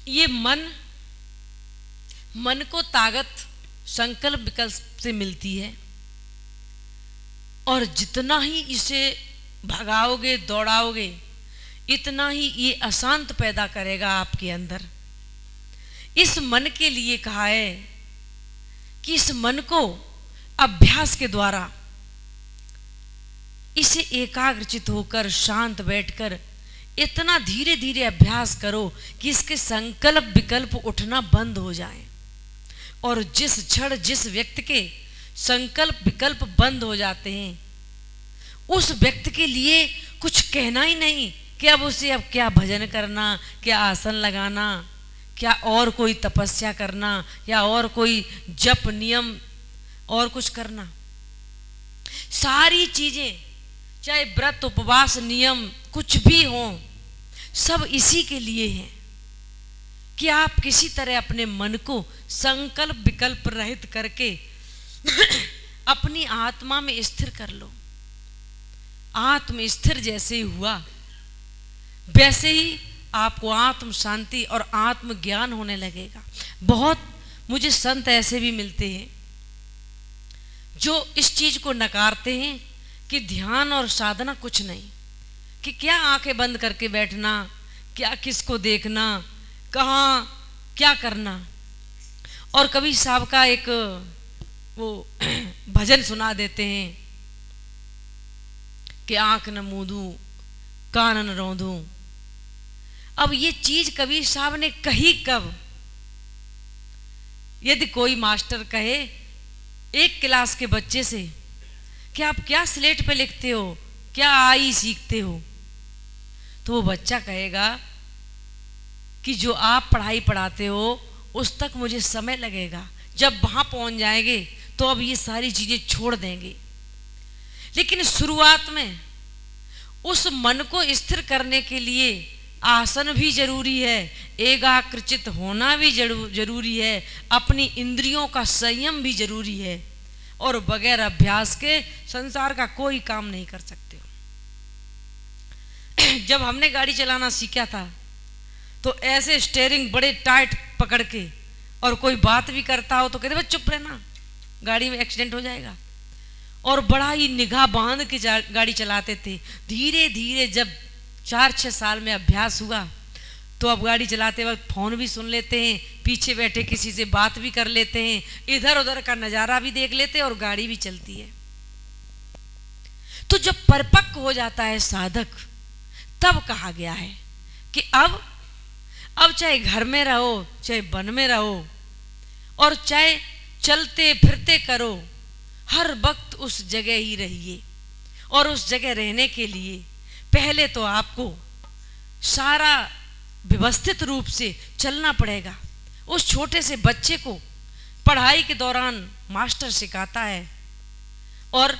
ये मन को ताकत संकल्प विकल्प से मिलती है, और जितना ही इसे भगाओगे दौड़ाओगे इतना ही ये अशांत पैदा करेगा आपके अंदर। इस मन के लिए कहा है कि इस मन को अभ्यास के द्वारा इसे एकाग्रचित होकर शांत बैठकर इतना धीरे धीरे अभ्यास करो कि इसके संकल्प विकल्प उठना बंद हो जाए। और जिस क्षण जिस व्यक्ति के संकल्प विकल्प बंद हो जाते हैं उस व्यक्ति के लिए कुछ कहना ही नहीं कि अब उसे अब क्या भजन करना, क्या आसन लगाना, क्या और कोई तपस्या करना, या और कोई जप नियम और कुछ करना। सारी चीजें चाहे व्रत उपवास नियम कुछ भी हो, सब इसी के लिए हैं कि आप किसी तरह अपने मन को संकल्प विकल्प रहित करके अपनी आत्मा में स्थिर कर लो। आत्म स्थिर जैसे ही हुआ वैसे ही आपको आत्म शांति और आत्म ज्ञान होने लगेगा। बहुत मुझे संत ऐसे भी मिलते हैं जो इस चीज को नकारते हैं कि ध्यान और साधना कुछ नहीं, कि क्या आंखें बंद करके बैठना, क्या किसको देखना, कहाँ क्या करना। और कभी साहब का एक वो भजन सुना देते हैं कि आंख न मूंदूं कान न रौंदूं। अब ये चीज कबीर साहब ने कही कब? यदि कोई मास्टर कहे एक क्लास के बच्चे से कि आप क्या स्लेट पे लिखते हो, क्या आई सीखते हो, तो वो बच्चा कहेगा कि जो आप पढ़ाई पढ़ाते हो उस तक मुझे समय लगेगा, जब वहां पहुंच जाएंगे तो अब ये सारी चीजें छोड़ देंगे। लेकिन शुरुआत में उस मन को स्थिर करने के लिए आसन भी जरूरी है, एकाग्रचित होना भी जरूरी है, अपनी इंद्रियों का संयम भी जरूरी है, और बगैर अभ्यास के संसार का कोई काम नहीं कर सकते हो। जब हमने गाड़ी चलाना सीखा था तो ऐसे स्टीयरिंग बड़े टाइट पकड़ के, और कोई बात भी करता हो तो कहते भाई चुप रहना, गाड़ी में एक्सीडेंट हो जाएगा, और बड़ा ही निगाह बांध के गाड़ी चलाते थे। धीरे धीरे जब 4-6 साल में अभ्यास हुआ तो अब गाड़ी चलाते वक्त फोन भी सुन लेते हैं, पीछे बैठे किसी से बात भी कर लेते हैं, इधर उधर का नजारा भी देख लेते हैं और गाड़ी भी चलती है। तो जब परिपक्व हो जाता है साधक, तब कहा गया है कि अब चाहे घर में रहो, चाहे वन में रहो, और चाहे चलते फिरते करो, हर वक्त उस जगह ही रहिए। और उस जगह रहने के लिए पहले तो आपको सारा व्यवस्थित रूप से चलना पड़ेगा। उस छोटे से बच्चे को पढ़ाई के दौरान मास्टर सिखाता है और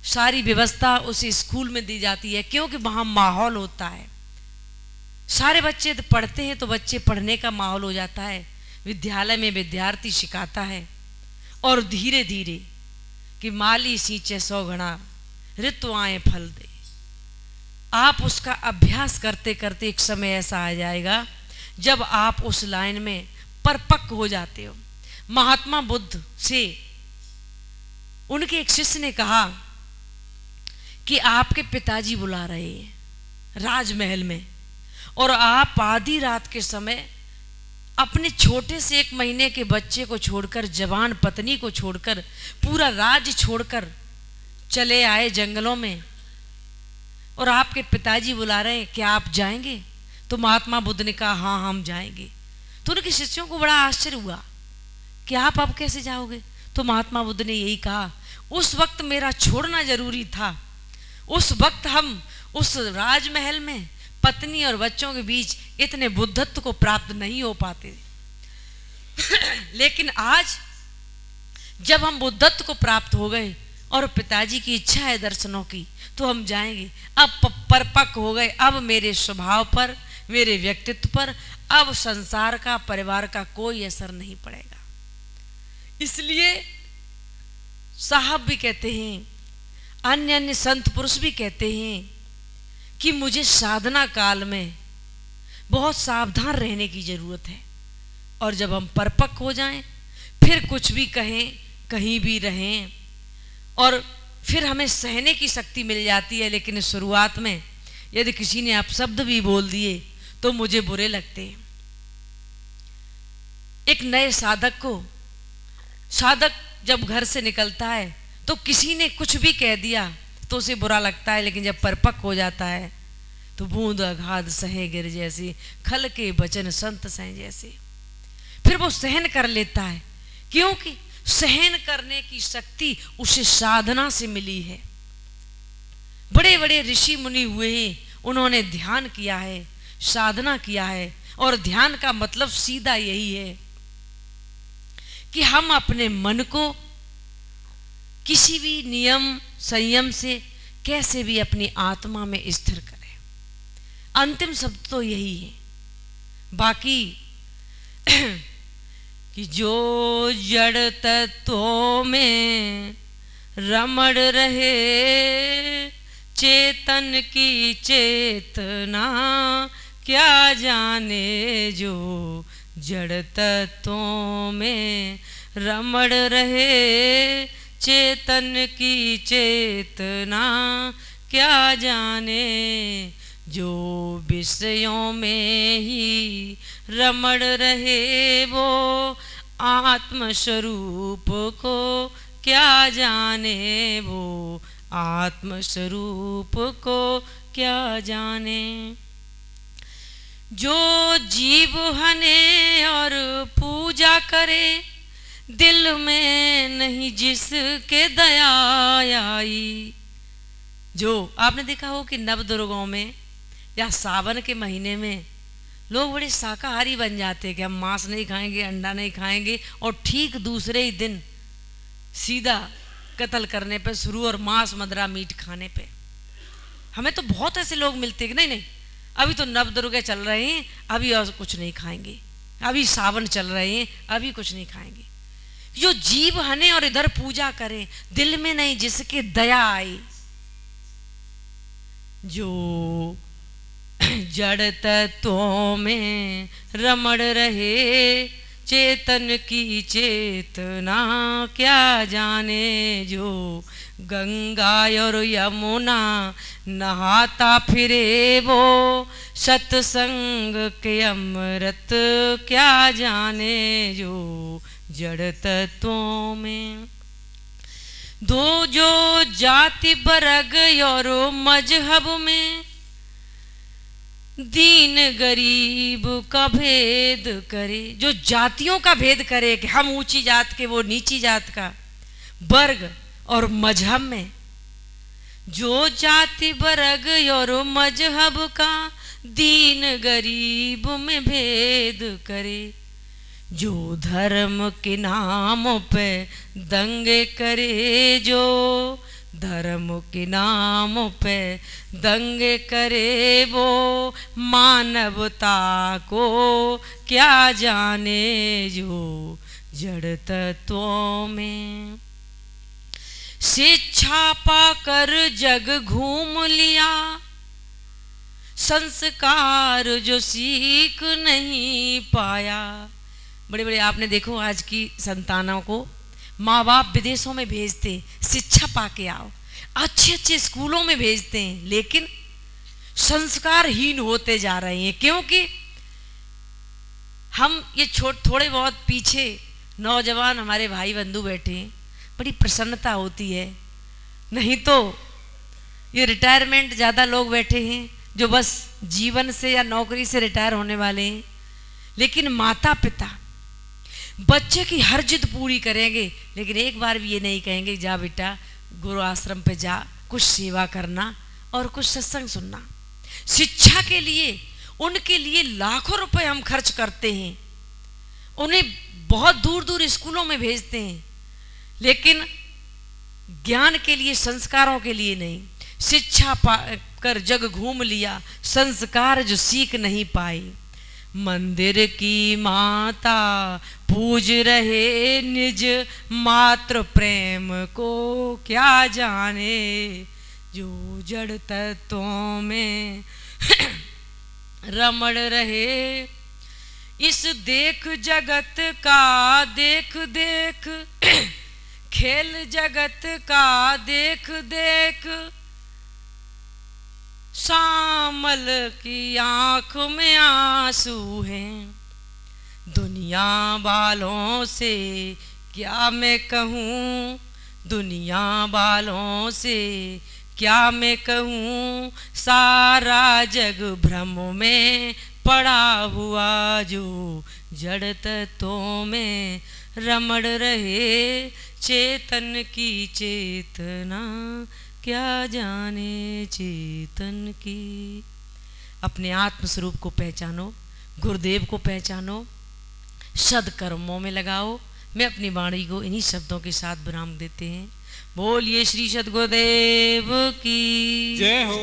सारी व्यवस्था उसे स्कूल में दी जाती है, क्योंकि वहाँ माहौल होता है। सारे बच्चे पढ़ते हैं तो बच्चे पढ़ने का माहौल हो जाता है, विद्यालय में विद्यार्थी सिखाता है। और धीरे धीरे कि माली सींचे 100 घड़ा ऋतु आए फल दे, आप उसका अभ्यास करते करते एक समय ऐसा आ जाएगा जब आप उस लाइन में परिपक्व हो जाते हो। महात्मा बुद्ध से उनके एक शिष्य ने कहा कि आपके पिताजी बुला रहे हैं राजमहल में, और आप आधी रात के समय अपने छोटे से 1 महीने के बच्चे को छोड़कर, जवान पत्नी को छोड़कर, पूरा राज्य छोड़कर चले आए जंगलों में, और आपके पिताजी बुला रहे हैं, क्या आप जाएंगे? तो महात्मा बुद्ध ने कहा हाँ हम जाएंगे। तो उनके शिष्यों को बड़ा आश्चर्य हुआ कि आप अब कैसे जाओगे? तो महात्मा बुद्ध ने यही कहा, उस वक्त मेरा छोड़ना जरूरी था, उस वक्त हम उस राजमहल में पत्नी और बच्चों के बीच इतने बुद्धत्व को प्राप्त नहीं हो पाते। लेकिन आज जब हम बुद्धत्व को प्राप्त हो गए और पिताजी की इच्छा है दर्शनों की, तो हम जाएंगे। अब परिपक्व हो गए, अब मेरे स्वभाव पर, मेरे व्यक्तित्व पर अब संसार का, परिवार का कोई असर नहीं पड़ेगा। इसलिए साहब भी कहते हैं, अन्य अन्य संत पुरुष भी कहते हैं कि मुझे साधना काल में बहुत सावधान रहने की जरूरत है। और जब हम परिपक्व हो जाएं, फिर कुछ भी कहें, कहीं भी रहें, और फिर हमें सहने की शक्ति मिल जाती है। लेकिन शुरुआत में यदि किसी ने अपशब्द भी बोल दिए तो मुझे बुरे लगते हैं। एक नए साधक जब घर से निकलता है तो किसी ने कुछ भी कह दिया तो उसे बुरा लगता है, लेकिन जब परिपक्व हो जाता है तो बूंद अगाध सहे गिर जैसी, खल के बचन संत सहे जैसे, फिर वो सहन कर लेता है, क्योंकि सहन करने की शक्ति उसे साधना से मिली है। बड़े बड़े ऋषि मुनि हुए हैं, उन्होंने ध्यान किया है, साधना किया है, और ध्यान का मतलब सीधा यही है कि हम अपने मन को किसी भी नियम संयम से कैसे भी अपनी आत्मा में स्थिर करें। अंतिम शब्द तो यही है। बाकी कि जो जड़ तत्वों में रमण रहे, चेतन की चेतना क्या जाने, जो जड़ तत्वों में रमण रहे, चेतन की चेतना क्या जाने, जो विषयों में ही रमण रहे, वो आत्म स्वरूप को क्या जाने, वो आत्म स्वरूप को क्या जाने। जो जीव हने और पूजा करे, दिल में नहीं जिसके दया आई। जो आपने देखा हो कि नवदुर्गों में या सावन के महीने में लोग बड़े शाकाहारी बन जाते हैं कि हम मांस नहीं खाएंगे, अंडा नहीं खाएंगे, और ठीक दूसरे ही दिन सीधा कत्ल करने पे शुरू, और मांस मदरा मीट खाने पे। हमें तो बहुत ऐसे लोग मिलते हैं कि नहीं अभी तो नवदुर्गे चल रहे हैं, अभी और कुछ नहीं खाएंगे, अभी सावन चल रहे हैं, अभी कुछ नहीं खाएंगे। जो जीव हने और इधर पूजा करें, दिल में नहीं जिसके दया आई, जो जड़ तत्वों में रमण रहे, चेतन की चेतना क्या जाने, जो गंगा और यमुना नहाता फिरे, वो सत्संग के अमृत क्या जाने, जो जड़ तत्वों में। दो जो जाति वर्ग और मजहब में दीन गरीब का भेद करे, जो जातियों का भेद करे कि हम ऊंची जात के, वो नीची जात का, वर्ग और मजहब में जो जाति वर्ग और मजहब का दीन गरीब में भेद करे, जो धर्म के नाम पे दंगे करे, जो धर्म के नाम पे दंगे करे, वो मानवता को क्या जाने, जो जड़ तत्वों में। शिक्षा पाकर जग घूम लिया, संस्कार जो सीख नहीं पाया। बड़े बड़े आपने देखो आज की संतानों को माँ बाप विदेशों में भेजते, शिक्षा पाके आओ, अच्छे अच्छे स्कूलों में भेजते हैं, लेकिन संस्कारहीन होते जा रहे हैं, क्योंकि हम ये थोड़े बहुत पीछे नौजवान हमारे भाई बंधु बैठे हैं, बड़ी प्रसन्नता होती है। नहीं तो ये रिटायरमेंट ज़्यादा लोग बैठे हैं जो बस जीवन से या नौकरी से रिटायर होने वाले हैं, लेकिन माता पिता बच्चे की हर जिद पूरी करेंगे, लेकिन एक बार भी ये नहीं कहेंगे जा बेटा गुरु आश्रम पे जा, कुछ सेवा करना और कुछ सत्संग सुनना। शिक्षा के लिए उनके लिए लाखों रुपए हम खर्च करते हैं, उन्हें बहुत दूर दूर स्कूलों में भेजते हैं, लेकिन ज्ञान के लिए, संस्कारों के लिए नहीं। शिक्षा पाकर जग घूम लिया, संस्कार जो सीख नहीं पाए। मंदिर की माता पूज रहे, निज मात्र प्रेम को क्या जाने, जो जड़ तत्वों में रमण रहे। इस देख जगत का देख देख, खेल जगत का देख देख, श्यामल की आंख में आंसू हैं। दुनिया वालों से क्या मैं कहूँ, दुनिया वालों से क्या मैं कहूँ, सारा जग भ्रम में पड़ा हुआ जो जड़ तत्वों में रमण रहे। चेतन की चेतना क्या जाने चेतन की। अपने आत्म स्वरूप को पहचानो, गुरुदेव को पहचानो, सदकर्मों में लगाओ। मैं अपनी वाणी को इन्हीं शब्दों के साथ विराम देते हैं। बोलिए श्री सद्गुरुदेव की जय हो।